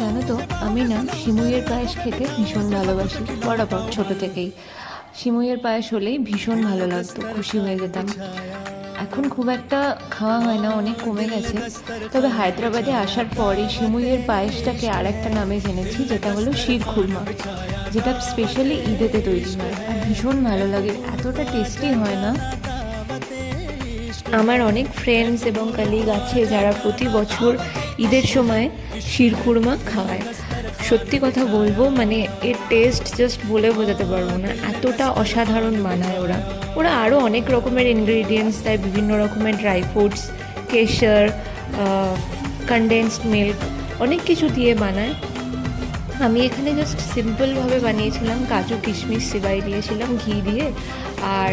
জানো তো, আমি না সিমুইয়ের পায়েস খেতে ভীষণ ভালোবাসি বরাবর, ছোট থেকেই। সিমুইয়ের পায়েস হলেই ভীষণ ভালো লাগতো, খুশি হয়ে যেতাম। এখন খুব একটা খাওয়া হয় না, অনেক কমে গেছে। তবে হায়দ্রাবাদে আসার পর এই সিমুইয়ের পায়েসটাকে আর একটা নামে জেনেছি, যেটা হলো শির খুরমা, যেটা স্পেশালি ঈদেতে তৈরি হয় আর ভীষণ ভালো লাগে, এতটা টেস্টি হয় না। আমার অনেক ফ্রেন্ডস এবং কালিগ আছে যারা প্রতি বছর ঈদের সময় শিরখুরমা খাওয়ায়। সত্যি কথা বলবো, মানে এর টেস্ট জাস্ট বলে বোঝাতে পারবো না, এতটা অসাধারণ বানায় ওরা। ওরা আরও অনেক রকমের ইনগ্রিডিয়েন্টস দেয়, বিভিন্ন রকমের ড্রাই ফ্রুটস, কেশর, কনডেন্সড মিল্ক, অনেক কিছু দিয়ে বানায়। আমি এখানে জাস্ট সিম্পলভাবে বানিয়েছিলাম, কাজু কিশমিশ সেবাই দিয়েছিলাম ঘি দিয়ে, আর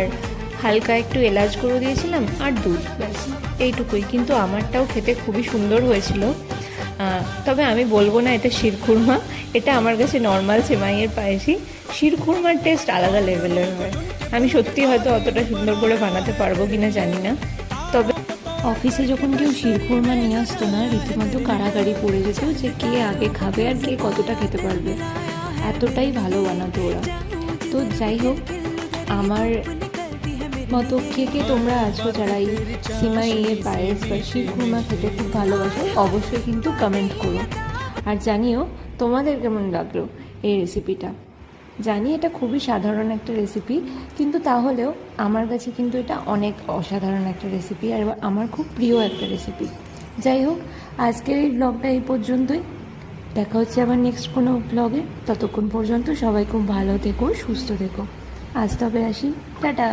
হালকা একটু এলাচ গুঁড়ো দিয়েছিলাম আর দুধ, ব্যাস এইটুকুই। কিন্তু আমারটাও খেতে খুবই সুন্দর হয়েছিল। তবে আমি বলবো না এটা শিরখুরমা, এটা আমার কাছে নর্মাল সেমাইয়ের পায়েসই। শিরখুরমার টেস্ট আলাদা লেভেলের হয়। আমি সত্যি হয়তো অতটা সুন্দর করে বানাতে পারবো কিনা জানি না। তবে অফিসে যখন কেউ শিরখুরমা নিয়ে আসতো না, রীতিমতো কাড়াকাড়ি পড়ে যেত যে কে আগে খাবে আর কে কতটা খেতে পারবে, এতটাই ভালো বানাতো ওরা। তো যাই হোক, আমার মতো কে কে তোমরা আছো যারা এই সিমাইয়ের পায়েস বা শিরখুরমা খেতে খুব ভালোবাসো, অবশ্যই কিন্তু কমেন্ট করো আর জানিও তোমাদের কেমন লাগলো এই রেসিপিটা। জানি এটা খুবই সাধারণ একটা রেসিপি, কিন্তু তাহলেও আমার কাছে কিন্তু এটা অনেক অসাধারণ একটা রেসিপি আর আমার খুব প্রিয় একটা রেসিপি। যাই হোক, আজকের এই ব্লগটা এই পর্যন্তই। দেখা হচ্ছে আবার নেক্সট কোনো ব্লগে। ততক্ষণ পর্যন্ত সবাই খুব ভালো থেকো, সুস্থ থেকো। আজ তবে আসি, টাটা।